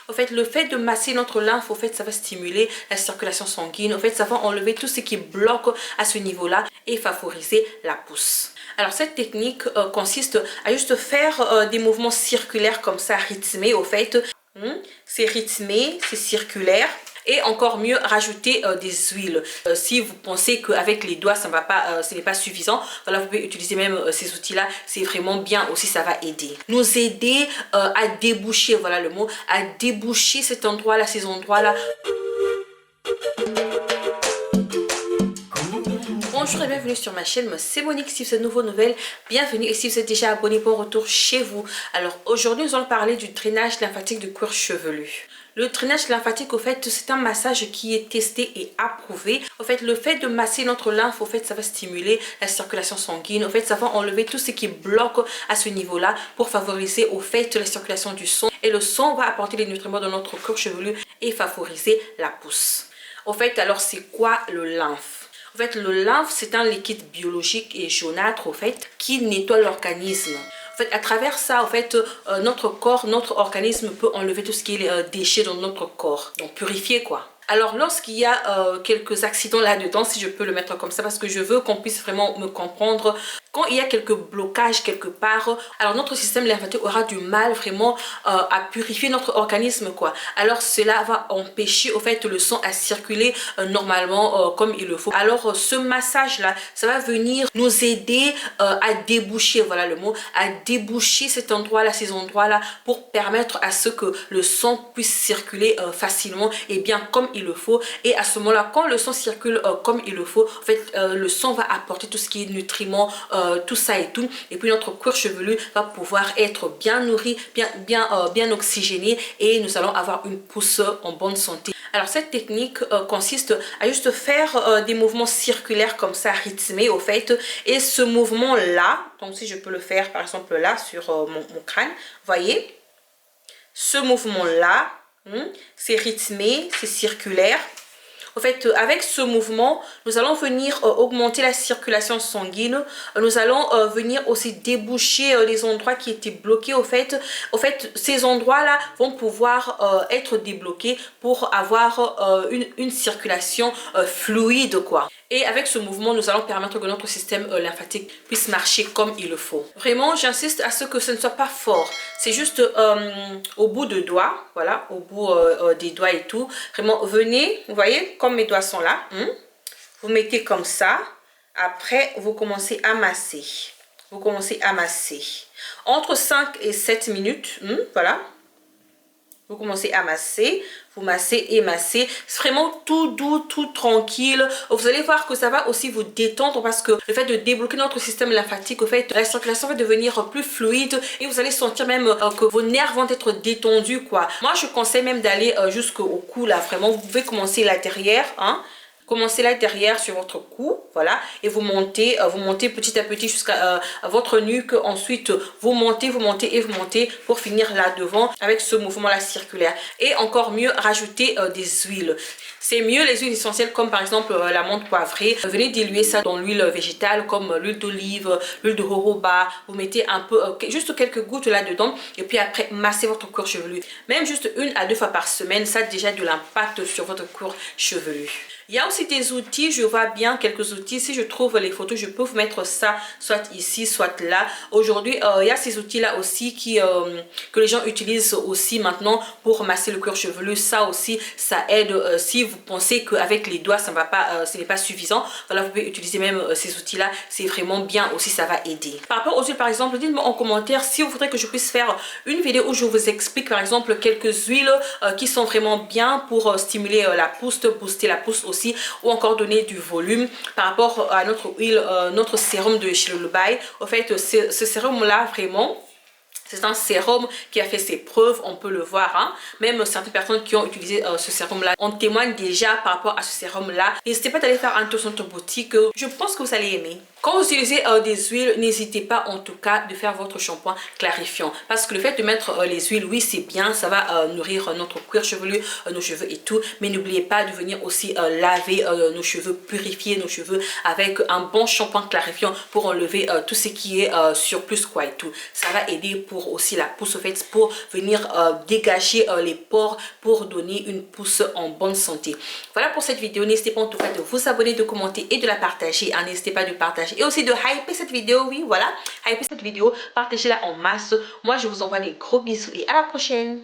En fait, le fait de masser notre lymphe, en fait, ça va stimuler la circulation sanguine. En fait, ça va enlever tout ce qui bloque à ce niveau-là et favoriser la pousse. Alors, cette technique consiste à juste faire des mouvements circulaires comme ça, rythmés, au fait. C'est rythmé, c'est circulaire. Et encore mieux, rajouter des huiles. Si vous pensez qu'avec les doigts, ça ne va pas, ce n'est pas suffisant, voilà, vous pouvez utiliser même ces outils-là. C'est vraiment bien aussi, ça va aider. Nous aider à déboucher, voilà le mot, à déboucher cet endroit-là, ces endroits-là. Bonjour et bienvenue sur ma chaîne, c'est Monique. Si vous êtes nouveau, nouvelle, bienvenue. Et si vous êtes déjà abonné, bon retour chez vous. Alors aujourd'hui, nous allons parler du drainage lymphatique du cuir chevelu. Le drainage lymphatique, au fait, c'est un massage qui est testé et approuvé. En fait, le fait de masser notre lymphe, au fait, ça va stimuler la circulation sanguine. En fait, ça va enlever tout ce qui bloque à ce niveau-là pour favoriser, au fait, la circulation du sang. Et le sang va apporter les nutriments dans notre cuir chevelu et favoriser la pousse. Au fait, alors, c'est quoi le lymphe? En fait, le lymphe, c'est un liquide biologique et jaunâtre, au fait, qui nettoie l'organisme. En fait, à travers ça, en fait, notre corps, notre organisme peut enlever tout ce qui est déchets dans notre corps. Donc, purifier, quoi. Alors, lorsqu'il y a quelques accidents là-dedans, si je peux le mettre comme ça, parce que je veux qu'on puisse vraiment me comprendre, quand il y a quelques blocages quelque part, alors notre système lymphatique aura du mal vraiment à purifier notre organisme, quoi. Alors, cela va empêcher, au fait, le sang à circuler normalement comme il le faut. Alors, ce massage-là, ça va venir nous aider à déboucher, voilà le mot, à déboucher cet endroit-là, ces endroits-là, pour permettre à ce que le sang puisse circuler facilement et bien comme il le faut. Et à ce moment-là, quand le sang circule comme il le faut, en fait, le sang va apporter tout ce qui est nutriments, tout ça et tout. Et puis notre cuir chevelu va pouvoir être bien nourri, bien oxygéné et nous allons avoir une pousse en bonne santé. Alors cette technique consiste à juste faire des mouvements circulaires comme ça, rythmés au fait. Et ce mouvement-là, donc si je peux le faire par exemple là sur mon crâne, voyez, ce mouvement-là, c'est rythmé, c'est circulaire. En fait, avec ce mouvement, nous allons venir augmenter la circulation sanguine. Nous allons venir aussi déboucher les endroits qui étaient bloqués. Au fait, ces endroits-là vont pouvoir être débloqués pour avoir une circulation fluide, quoi. Et avec ce mouvement, nous allons permettre que notre système lymphatique puisse marcher comme il le faut. Vraiment, j'insiste à ce que ce ne soit pas fort. C'est juste au bout de doigts, voilà, au bout des doigts et tout. Vraiment, venez, vous voyez, comme mes doigts sont là. Vous mettez comme ça. Après, vous commencez à masser. Vous commencez à masser. Entre 5 et 7 minutes, voilà. Vous commencez à masser, vous massez et massez. C'est vraiment tout doux, tout tranquille. Vous allez voir que ça va aussi vous détendre parce que le fait de débloquer notre système lymphatique, au fait, la circulation va devenir plus fluide et vous allez sentir même que vos nerfs vont être détendus, quoi. Moi, je conseille même d'aller jusqu'au cou, là, vraiment. Vous pouvez commencer là derrière, hein. Commencez là derrière sur votre cou, voilà, et vous montez petit à petit jusqu'à votre nuque. Ensuite, vous montez et vous montez pour finir là devant avec ce mouvement-là circulaire. Et encore mieux, rajouter des huiles. C'est mieux les huiles essentielles comme par exemple la menthe poivrée. Venez diluer ça dans l'huile végétale comme l'huile d'olive, l'huile de jojoba. Vous mettez un peu, juste quelques gouttes là-dedans. Et puis après, massez votre cuir chevelu. Même juste 1 à 2 fois par semaine, ça a déjà de l'impact sur votre cuir chevelu. Il y a aussi des outils, je vois bien quelques outils. Si je trouve les photos, je peux vous mettre ça soit ici, soit là. Aujourd'hui, il y a ces outils-là aussi que les gens utilisent aussi maintenant pour masser le cuir chevelu. Ça aussi, ça aide. Si vous pensez qu'avec les doigts, ça ne va pas, ce n'est pas suffisant, voilà, vous pouvez utiliser même ces outils-là. C'est vraiment bien aussi, ça va aider. Par rapport aux huiles, par exemple, dites-moi en commentaire si vous voudrez que je puisse faire une vidéo où je vous explique, par exemple, quelques huiles qui sont vraiment bien pour stimuler la pousse, booster la pousse aussi, ou encore donner du volume par rapport à notre huile, notre sérum de chez Lullaby. En fait, ce sérum là vraiment, c'est un sérum qui a fait ses preuves, on peut le voir, hein. Même certaines personnes qui ont utilisé ce sérum là, on témoigne déjà par rapport à ce sérum là. N'hésitez pas d'aller faire un tour sur notre boutique, je pense que vous allez aimer. Quand vous utilisez des huiles, n'hésitez pas en tout cas de faire votre shampoing clarifiant. Parce que le fait de mettre les huiles, oui c'est bien, ça va nourrir notre cuir chevelu, nos cheveux et tout. Mais n'oubliez pas de venir aussi laver nos cheveux, purifier nos cheveux avec un bon shampoing clarifiant pour enlever tout ce qui est surplus quoi et tout. Ça va aider pour aussi la pousse au fait, pour venir dégager les pores, pour donner une pousse en bonne santé. Voilà pour cette vidéo. N'hésitez pas en tout cas de vous abonner, de commenter et de la partager. N'hésitez pas de partager et aussi de hyper cette vidéo. Oui, voilà, hyper cette vidéo, partagez-la en masse. Moi, je vous envoie des gros bisous et à la prochaine.